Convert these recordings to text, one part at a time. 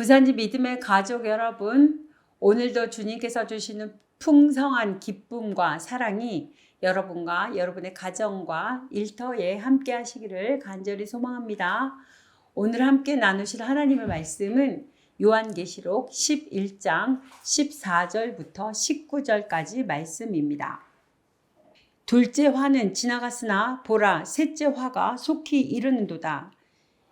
부산지 믿음의 가족 여러분, 오늘도 주님께서 주시는 풍성한 기쁨과 사랑이 여러분과 여러분의 가정과 일터에 함께 하시기를 간절히 소망합니다. 오늘 함께 나누실 하나님의 말씀은 요한계시록 11장 14절부터 19절까지 말씀입니다. 둘째 화는 지나갔으나 보라, 셋째 화가 속히 이르는도다.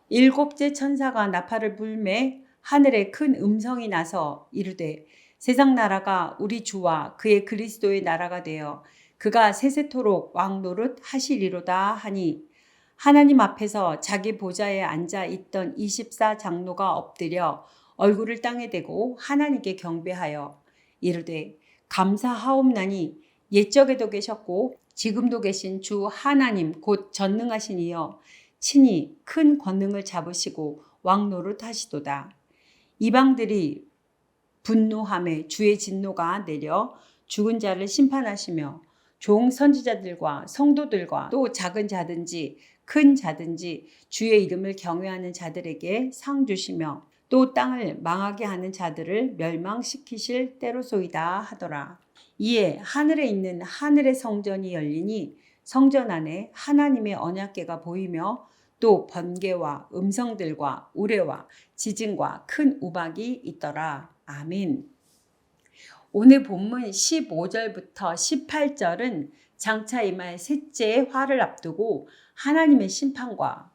일곱째 천사가 나팔을 불매 하늘에 큰 음성이 나서 이르되 세상 나라가 우리 주와 그의 그리스도의 나라가 되어 그가 세세토록 왕노릇 하시리로다 하니 하나님 앞에서 자기 보좌에 앉아 있던 24장로가 엎드려 얼굴을 땅에 대고 하나님께 경배하여 이르되 감사하옵나니 옛적에도 계셨고 지금도 계신 주 하나님 곧 전능하신 이여 친히 큰 권능을 잡으시고 왕노릇 하시도다. 이방들이 분노함에 주의 진노가 내려 죽은 자를 심판하시며 종 선지자들과 성도들과 또 작은 자든지 큰 자든지 주의 이름을 경외하는 자들에게 상 주시며 또 땅을 망하게 하는 자들을 멸망시키실 때로소이다 하더라. 이에 하늘에 있는 하늘의 성전이 열리니 성전 안에 하나님의 언약궤가 보이며 또 번개와 음성들과 우레와 지진과 큰 우박이 있더라. 아멘. 오늘 본문 15절부터 18절은 장차 임할 셋째 화를 앞두고 하나님의 심판과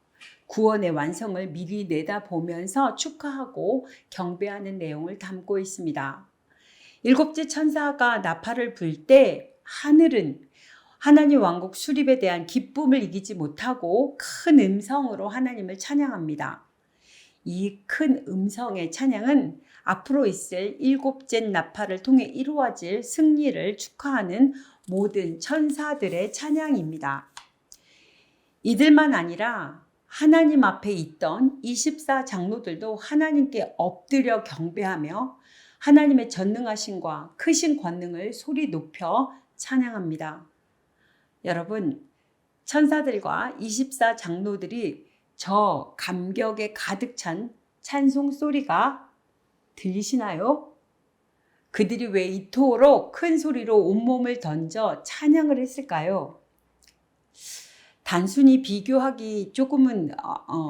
구원의 완성을 미리 내다보면서 축하하고 경배하는 내용을 담고 있습니다. 일곱째 천사가 나팔을 불 때 하늘은 하나님 왕국 수립에 대한 기쁨을 이기지 못하고 큰 음성으로 하나님을 찬양합니다. 이 큰 음성의 찬양은 앞으로 있을 일곱째 나팔을 통해 이루어질 승리를 축하하는 모든 천사들의 찬양입니다. 이들만 아니라 하나님 앞에 있던 24장로들도 하나님께 엎드려 경배하며 하나님의 전능하심과 크신 권능을 소리 높여 찬양합니다. 여러분, 천사들과 24장로들이 저 감격에 가득 찬 찬송 소리가 들리시나요? 그들이 왜 이토록 큰 소리로 온몸을 던져 찬양을 했을까요? 단순히 비교하기 조금은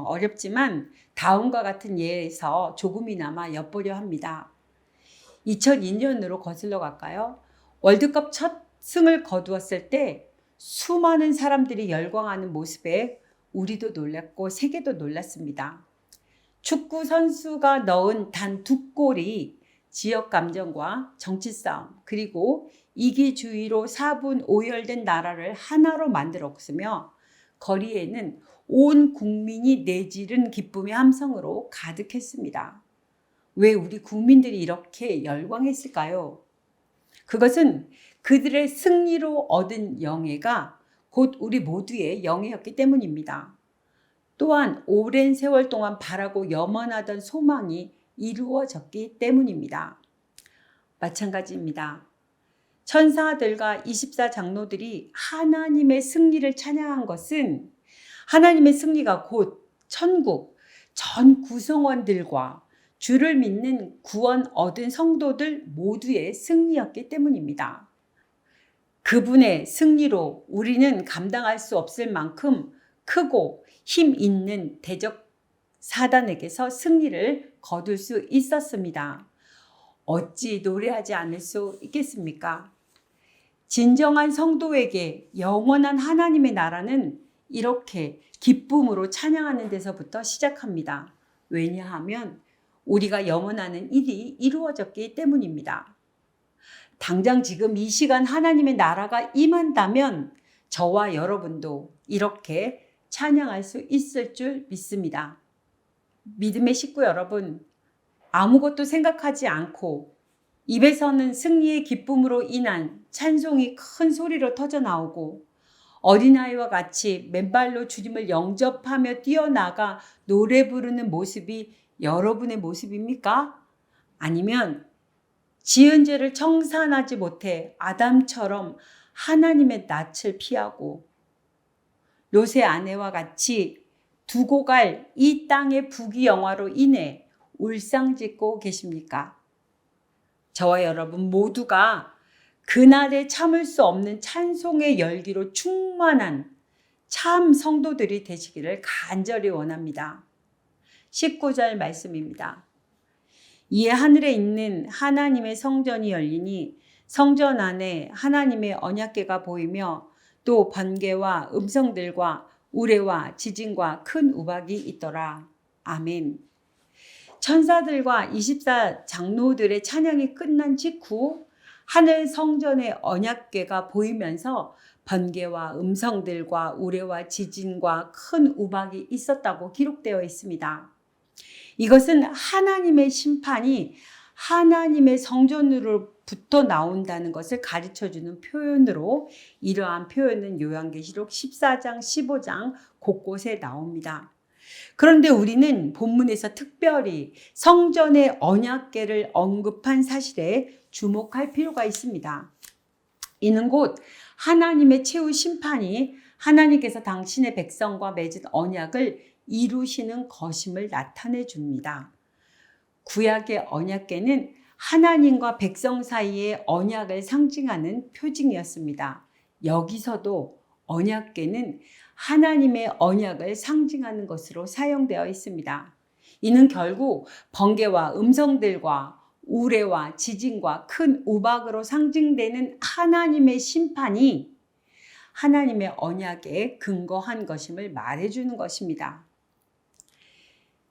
어렵지만 다음과 같은 예에서 조금이나마 엿보려 합니다. 2002년으로 거슬러 갈까요? 월드컵 첫 승을 거두었을 때 수많은 사람들이 열광하는 모습에 우리도 놀랐고 세계도 놀랐습니다. 축구 선수가 넣은 단 2골이 지역 감정과 정치 싸움 그리고 이기주의로 4분 오열된 나라를 하나로 만들었으며 거리에는 온 국민이 내지른 기쁨의 함성으로 가득했습니다. 왜 우리 국민들이 이렇게 열광했을까요? 그것은 그들의 승리로 얻은 영예가 곧 우리 모두의 영예였기 때문입니다. 또한 오랜 세월 동안 바라고 염원하던 소망이 이루어졌기 때문입니다. 마찬가지입니다. 천사들과 24장로들이 하나님의 승리를 찬양한 것은 하나님의 승리가 곧 천국 전 구성원들과 주를 믿는 구원 얻은 성도들 모두의 승리였기 때문입니다. 그분의 승리로 우리는 감당할 수 없을 만큼 크고 힘 있는 대적 사단에게서 승리를 거둘 수 있었습니다. 어찌 노래하지 않을 수 있겠습니까? 진정한 성도에게 영원한 하나님의 나라는 이렇게 기쁨으로 찬양하는 데서부터 시작합니다. 왜냐하면 우리가 염원하는 일이 이루어졌기 때문입니다. 당장 지금 이 시간 하나님의 나라가 임한다면 저와 여러분도 이렇게 찬양할 수 있을 줄 믿습니다. 믿음의 식구 여러분, 아무것도 생각하지 않고 입에서는 승리의 기쁨으로 인한 찬송이 큰 소리로 터져나오고 어린아이와 같이 맨발로 주님을 영접하며 뛰어나가 노래 부르는 모습이 여러분의 모습입니까? 아니면 지은 죄를 청산하지 못해 아담처럼 하나님의 낯을 피하고 롯의 아내와 같이 두고 갈 이 땅의 부귀영화로 인해 울상짓고 계십니까? 저와 여러분 모두가 그날에 참을 수 없는 찬송의 열기로 충만한 참 성도들이 되시기를 간절히 원합니다. 19절 말씀입니다. 이에 하늘에 있는 하나님의 성전이 열리니 성전 안에 하나님의 언약궤가 보이며 또 번개와 음성들과 우레와 지진과 큰 우박이 있더라. 아멘. 천사들과 24 장로들의 찬양이 끝난 직후 하늘 성전의 언약궤가 보이면서 번개와 음성들과 우레와 지진과 큰 우박이 있었다고 기록되어 있습니다. 이것은 하나님의 심판이 하나님의 성전으로부터 나온다는 것을 가르쳐주는 표현으로 이러한 표현은 요한계시록 14장, 15장 곳곳에 나옵니다. 그런데 우리는 본문에서 특별히 성전의 언약궤를 언급한 사실에 주목할 필요가 있습니다. 이는 곧 하나님의 최후 심판이 하나님께서 당신의 백성과 맺은 언약을 이루시는 것임을 나타내 줍니다. 구약의 언약궤는 하나님과 백성 사이의 언약을 상징하는 표징이었습니다. 여기서도 언약궤는 하나님의 언약을 상징하는 것으로 사용되어 있습니다. 이는 결국 번개와 음성들과 우레와 지진과 큰 우박으로 상징되는 하나님의 심판이 하나님의 언약에 근거한 것임을 말해주는 것입니다.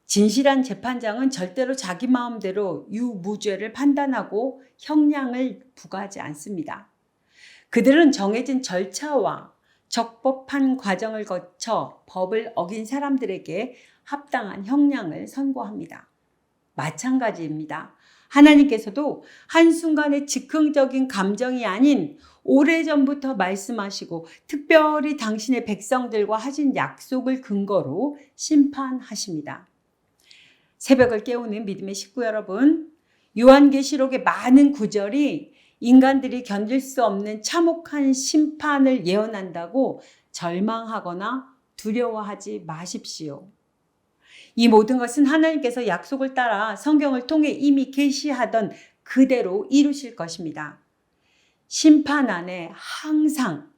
진실한 재판장은 절대로 자기 마음대로 유무죄를 판단하고 형량을 부과하지 않습니다. 그들은 정해진 절차와 적법한 과정을 거쳐 법을 어긴 사람들에게 합당한 형량을 선고합니다. 마찬가지입니다. 하나님께서도 한순간의 즉흥적인 감정이 아닌 오래전부터 말씀하시고 특별히 당신의 백성들과 하신 약속을 근거로 심판하십니다. 새벽을 깨우는 믿음의 식구 여러분, 요한계시록의 많은 구절이 인간들이 견딜 수 없는 참혹한 심판을 예언한다고 절망하거나 두려워하지 마십시오. 이 모든 것은 하나님께서 약속을 따라 성경을 통해 이미 계시하던 그대로 이루실 것입니다. 심판 안에 항상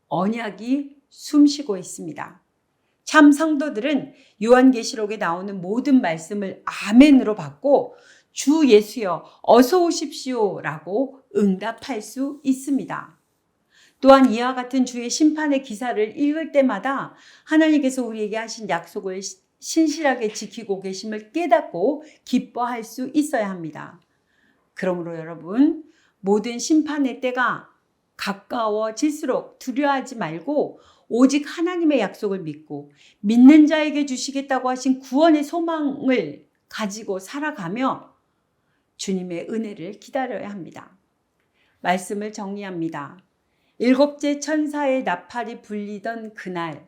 언약이 숨쉬고 있습니다. 참 성도들은 요한계시록에 나오는 모든 말씀을 아멘으로 받고 주 예수여 어서 오십시오 라고 응답할 수 있습니다. 또한 이와 같은 주의 심판의 기사를 읽을 때마다 하나님께서 우리에게 하신 약속을 신실하게 지키고 계심을 깨닫고 기뻐할 수 있어야 합니다. 그러므로 여러분, 모든 심판의 때가 가까워질수록 두려워하지 말고 오직 하나님의 약속을 믿고 믿는 자에게 주시겠다고 하신 구원의 소망을 가지고 살아가며 주님의 은혜를 기다려야 합니다. 말씀을 정리합니다. 7째 천사의 나팔이 불리던 그날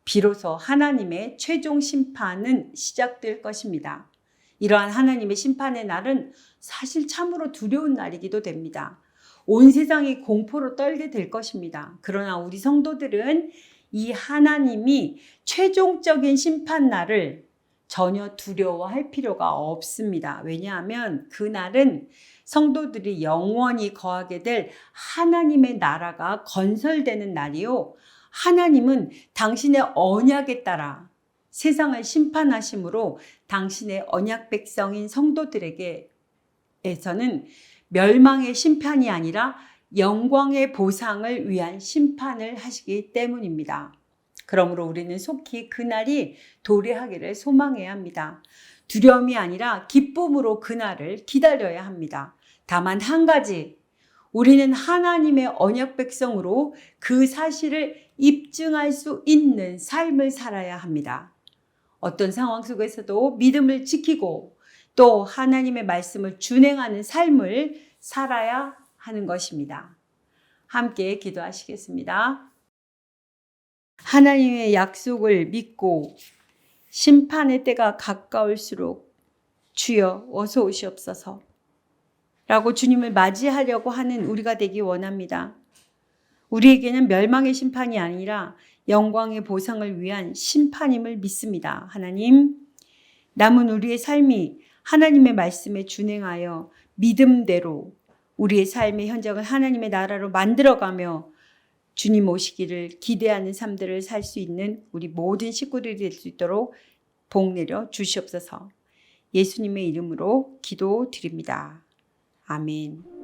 비로소 하나님의 최종 심판은 시작될 것입니다. 이러한 하나님의 심판의 날은 사실 참으로 두려운 날이기도 됩니다. 온 세상이 공포로 떨게 될 것입니다. 그러나 우리 성도들은 이 하나님이 최종적인 심판 날을 전혀 두려워할 필요가 없습니다. 왜냐하면 그날은 성도들이 영원히 거하게 될 하나님의 나라가 건설되는 날이요. 하나님은 당신의 언약에 따라 세상을 심판하심으로 당신의 언약 백성인 성도들에게에서는 멸망의 심판이 아니라 영광의 보상을 위한 심판을 하시기 때문입니다. 그러므로 우리는 속히 그날이 도래하기를 소망해야 합니다. 두려움이 아니라 기쁨으로 그날을 기다려야 합니다. 다만 한 가지, 우리는 하나님의 언약 백성으로 그 사실을 입증할 수 있는 삶을 살아야 합니다. 어떤 상황 속에서도 믿음을 지키고 또 하나님의 말씀을 준행하는 삶을 살아야 하는 것입니다. 함께 기도하시겠습니다. 하나님의 약속을 믿고 심판의 때가 가까울수록 주여 어서 오시옵소서 라고 주님을 맞이하려고 하는 우리가 되기 원합니다. 우리에게는 멸망의 심판이 아니라 영광의 보상을 위한 심판임을 믿습니다. 하나님, 남은 우리의 삶이 하나님의 말씀에 준행하여 믿음대로 우리의 삶의 현장을 하나님의 나라로 만들어가며 주님 오시기를 기대하는 삶들을 살 수 있는 우리 모든 식구들이 될 수 있도록 복 내려 주시옵소서. 예수님의 이름으로 기도드립니다. 아멘.